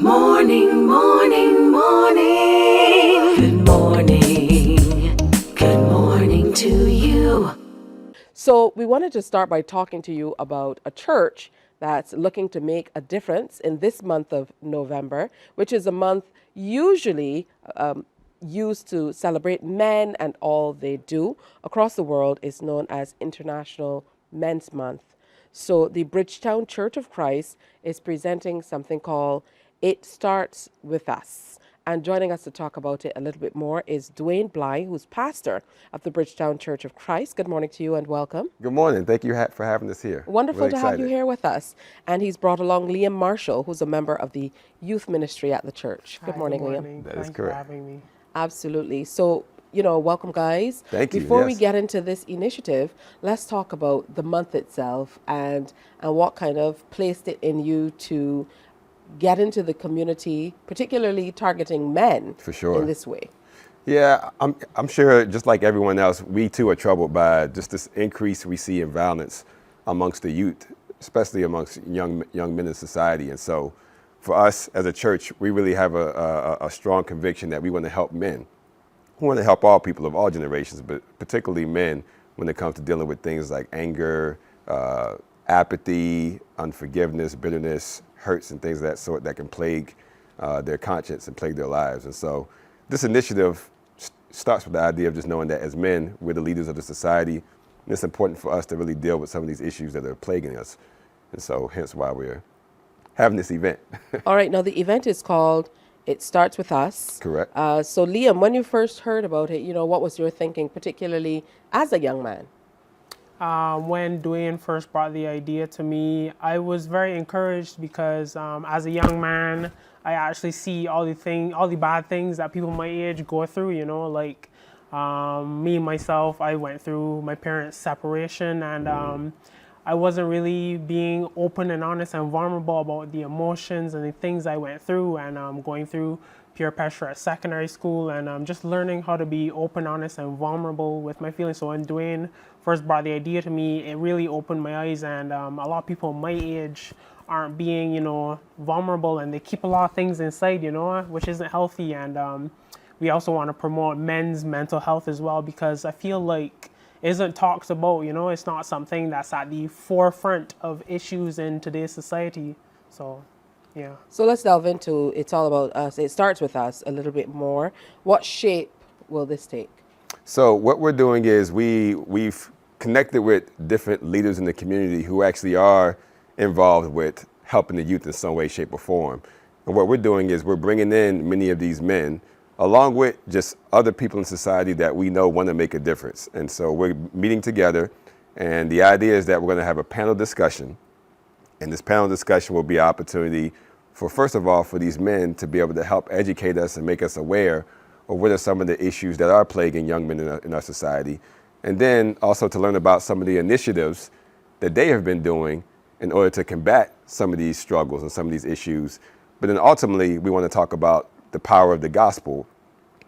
Morning, morning, morning. Good morning. Good morning to you. So, we wanted to start by talking to you about a church that's looking to make a difference in this month of November, which is a month usually used to celebrate men and all they do. Across the world, is known as International Men's Month. So, the Bridgetown Church of Christ is presenting something called It Starts With Us. And joining us to talk about it a little bit more is Dwayne Bly, who's pastor of the Bridgetown Church of Christ. Good morning to you and welcome. Good morning. Thank you for having us here. Wonderful Really to have you excited. here with us. And he's brought along Liam Marshall, who's a member of the youth ministry at the church. Good Hi, morning, Liam. That is Thanks correct. for having me. Absolutely. So, welcome, guys. Thank you, Before we yes. get into this initiative, let's talk about the month itself and what kind of placed it in you to get into the community, particularly targeting men For sure. in this way. Yeah, I'm sure just like everyone else, we too are troubled by just this increase we see in violence amongst the youth, especially amongst young men in society. And so for us as a church, we really have a strong conviction that we want to help men. We want to help all people of all generations, but particularly men when it comes to dealing with things like anger, apathy, unforgiveness, bitterness, hurts, and things of that sort that can plague their conscience and plague their lives. And so this initiative starts with the idea of just knowing that as men, we're the leaders of the society, and it's important for us to really deal with some of these issues that are plaguing us. And so hence why we're having this event. All right, now the event is called It Starts With Us. Correct. So, Liam, when you first heard about it, what was your thinking, particularly as a young man? When Dwayne first brought the idea to me, I was very encouraged because as a young man, I actually see all the bad things that people my age go through. Like me myself, I went through my parents' separation, and I wasn't really being open and honest and vulnerable about the emotions and the things I went through, and going through peer pressure at secondary school, and just learning how to be open, honest, and vulnerable with my feelings. So when Dwayne first brought the idea to me, it really opened my eyes, and a lot of people my age aren't being, vulnerable, and they keep a lot of things inside, which isn't healthy. And we also want to promote men's mental health as well, because I feel like it isn't talked about, it's not something that's at the forefront of issues in today's society. So, yeah. So let's delve into It's All About Us. It starts with us a little bit more. What shape will this take? So what we're doing is we've connected with different leaders in the community who actually are involved with helping the youth in some way, shape, or form. And what we're doing is we're bringing in many of these men along with just other people in society that we know want to make a difference. And so we're meeting together, and the idea is that we're going to have a panel discussion. And this panel discussion will be an opportunity for, first of all, for these men to be able to help educate us and make us aware of what are some of the issues that are plaguing young men in our society. And then also to learn about some of the initiatives that they have been doing in order to combat some of these struggles and some of these issues. But then ultimately, we want to talk about the power of the gospel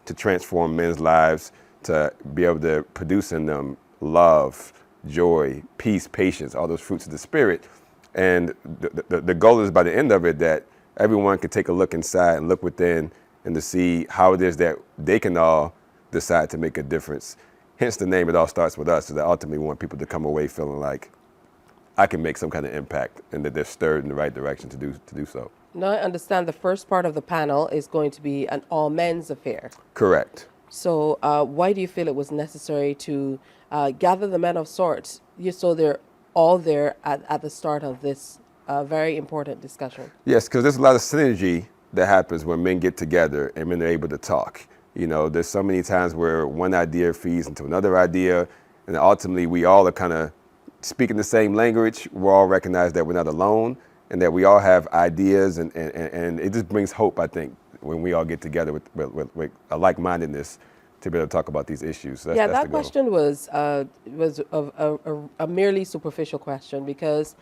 to transform men's lives, to be able to produce in them love, joy, peace, patience, all those fruits of the Spirit. And the goal is by the end of it that everyone can take a look inside and look within and to see how it is that they can all decide to make a difference. Hence the name, It All Starts With Us, so that ultimately we want people to come away feeling like I can make some kind of impact and that they're stirred in the right direction to do so. Now, I understand the first part of the panel is going to be an all men's affair. Correct. So why do you feel it was necessary to gather the men of sorts so they're all there at the start of this very important discussion? Yes, because there's a lot of synergy that happens when men get together and men are able to talk. There's so many times where one idea feeds into another idea, and ultimately we all are kind of speaking the same language. We all recognize that we're not alone and that we all have ideas, and it just brings hope, I think, when we all get together with a like-mindedness to be able to talk about these issues. So that's That the goal. question was a merely superficial question because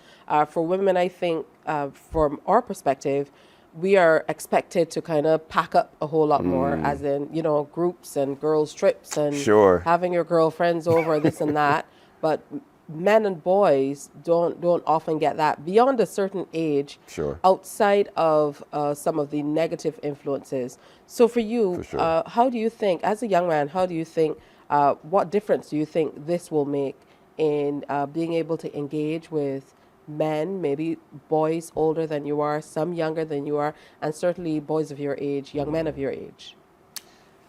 for women, I think from our perspective, we are expected to kind of pack up a whole lot more, as in, groups and girls trips and Sure. having your girlfriends over, this and that. But men and boys don't often get that beyond a certain age. Sure. Outside of some of the negative influences. So for you, For sure. how do you think, as a young man, how do you think, what difference do you think this will make in being able to engage with men, maybe boys older than you are, some younger than you are, and certainly boys of your age, young men of your age?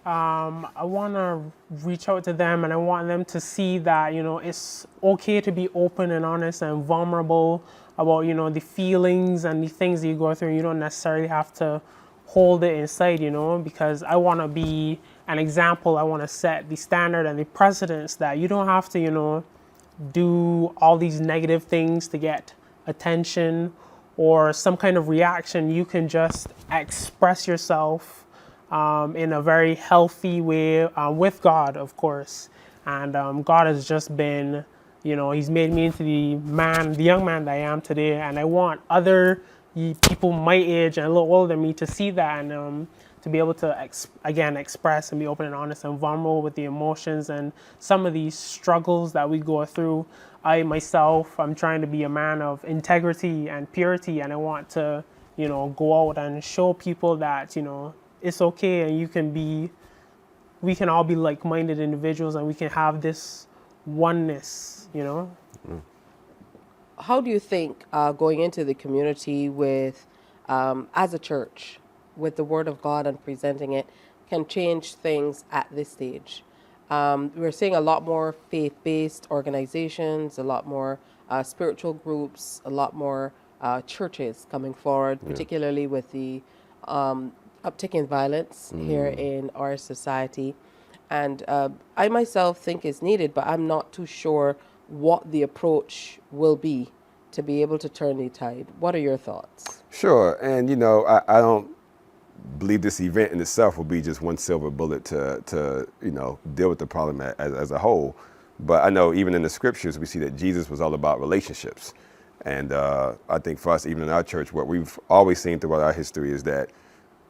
I want to reach out to them, and I want them to see that, it's okay to be open and honest and vulnerable about, the feelings and the things that you go through. You don't necessarily have to hold it inside, because I want to be an example. I want to set the standard and the precedence that you don't have to, do all these negative things to get attention or some kind of reaction. You can just express yourself in a very healthy way with God, of course. And God has just been, He's made me into the young man that I am today. And I want other people my age and a little older than me to see that and to be able to, express and be open and honest and vulnerable with the emotions and some of these struggles that we go through. I'm trying to be a man of integrity and purity, and I want to, go out and show people that, it's okay, and we can all be like-minded individuals, and we can have this oneness, How do you think going into the community with, as a church, with the Word of God and presenting it, can change things at this stage? We're seeing a lot more faith-based organizations, a lot more spiritual groups, a lot more churches coming forward, particularly with the uptick in violence here in our society. And I myself think is needed, but I'm not too sure what the approach will be to be able to turn the tide. What are your thoughts? Sure. And, I don't believe this event in itself will be just one silver bullet to deal with the problem as a whole. But I know even in the scriptures, we see that Jesus was all about relationships. And I think for us, even in our church, what we've always seen throughout our history is that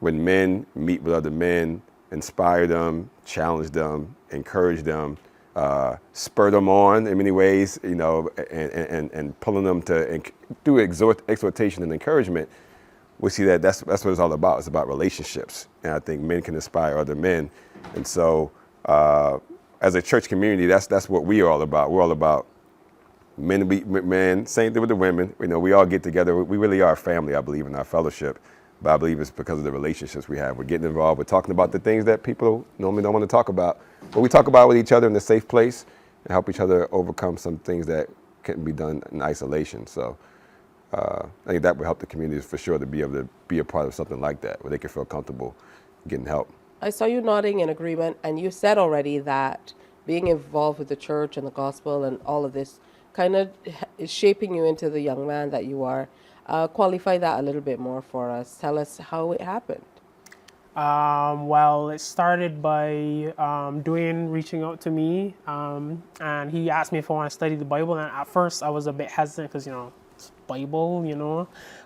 when men meet with other men, inspire them, challenge them, encourage them, spur them on in many ways, and pulling them to through exhortation and encouragement, we see that that's what it's all about. It's about relationships, and I think men can inspire other men, and so as a church community, that's what we are all about. We're all about men be men. Same thing with the women. We all get together. We really are a family, I believe, in our fellowship. But I believe it's because of the relationships we have. We're getting involved. We're talking about the things that people normally don't want to talk about. But we talk about it with each other in a safe place and help each other overcome some things that couldn't be done in isolation. So I think that would help the community for sure to be able to be a part of something like that, where they can feel comfortable getting help. I saw you nodding in agreement, and you said already that being involved with the church and the gospel and all of this kind of is shaping you into the young man that you are. Qualify that a little bit more for us. Tell us how it happened. Well, it started by Dwayne reaching out to me, and he asked me if I want to study the Bible. And at first, I was a bit hesitant because, it's Bible,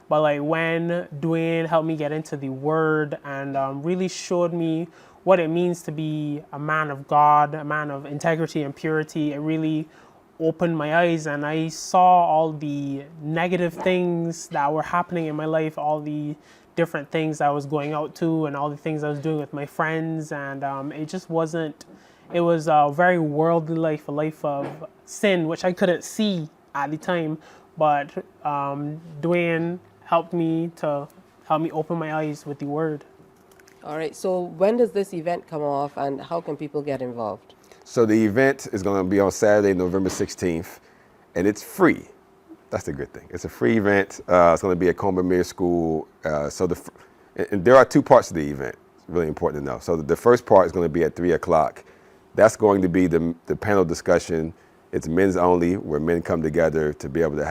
But when Dwayne helped me get into the Word and really showed me what it means to be a man of God, a man of integrity and purity, it really opened my eyes, and I saw all the negative things that were happening in my life, all the different things I was going out to and all the things I was doing with my friends, and it was a very worldly life, a life of sin, which I couldn't see at the time, but Dwayne helped me open my eyes with the Word. All right. So when does this event come off, and how can people get involved? So the event is going to be on Saturday, November 16th, and it's free. That's the good thing. It's a free event. It's going to be at Combermere School. And there are two parts of the event. It's really important to know. So the first part is going to be at 3 o'clock. That's going to be the panel discussion. It's men's only, where men come together to be able to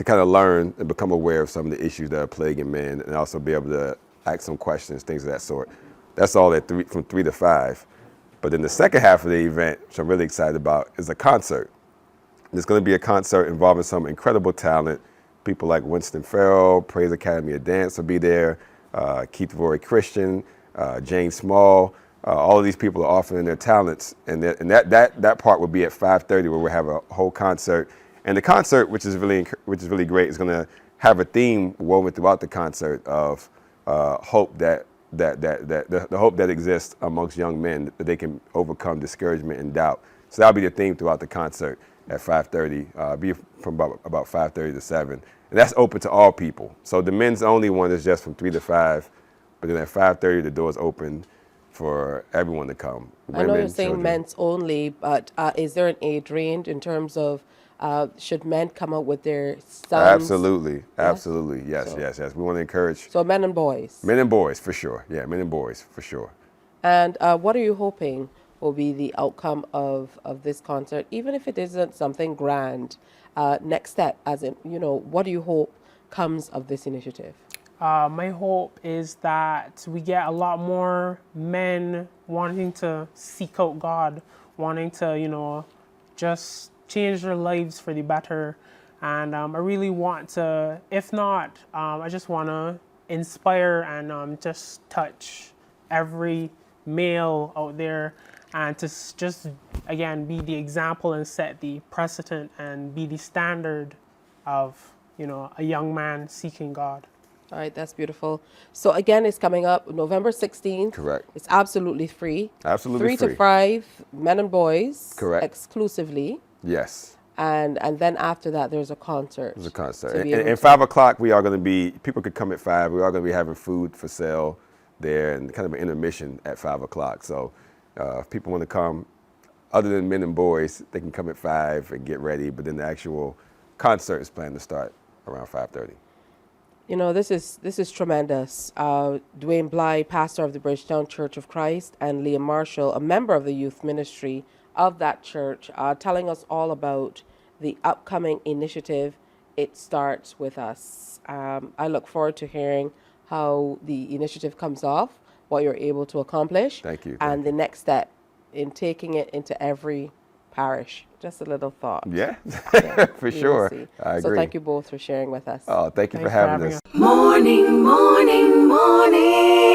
kind of learn and become aware of some of the issues that are plaguing men, and also be able to ask some questions, things of that sort. That's all from 3 to 5. But then the second half of the event, which I'm really excited about, is a concert. There's going to be a concert involving some incredible talent. People like Winston Farrell, Praise Academy of Dance will be there, Keith Roy Christian, Jane Small, all of these people are offering their talents, and that part will be at 5:30, where we'll have a whole concert. And the concert, which is really great, is going to have a theme woven throughout the concert of hope that the hope that exists amongst young men, that they can overcome discouragement and doubt. So that'll be the theme throughout the concert at 5:30. Be from about 5:30 to 7, and that's open to all people. So the men's only one is just from 3 to 5, but then at 5:30 the doors open for everyone to come. I know Women, you're saying children. men's only, but is there an age range in terms of should men come out with their sons? Absolutely, absolutely, yes, yes. We want to encourage So men and boys. men and boys for sure. Yeah, men and boys for sure. And what are you hoping will be the outcome of this concert, even if it isn't something grand? Next step, as in, what do you hope comes of this initiative? My hope is that we get a lot more men wanting to seek out God, wanting to, just change their lives for the better. And I really want to, if not, I just want to inspire and just touch every male out there, and to just, again, be the example and set the precedent and be the standard of, a young man seeking God. All right, that's beautiful. So again, it's coming up November 16th. Correct. It's absolutely free. Absolutely 3 free. to 5, men and boys. Correct. Exclusively. Yes. And then after that, there's a concert. There's a concert. to be And able to- 5 o'clock, we are going to be, people could come at 5. We are going to be having food for sale there and kind of an intermission at 5 o'clock. So if people want to come, other than men and boys, they can come at 5 and get ready. But then the actual concert is planned to start around 5:30. This is tremendous. Dwayne Bly, pastor of the Bridgetown Church of Christ, and Liam Marshall, a member of the youth ministry of that church, telling us all about the upcoming initiative. It starts with us. I look forward to hearing how the initiative comes off, what you're able to accomplish. Thank you. And the next step in taking it into every parish. Just a little thought. Yeah, Yeah, for we will sure. see. I agree. So thank you both for sharing with us. Oh, thank you for Thanks for having having us. us. Morning, morning, morning.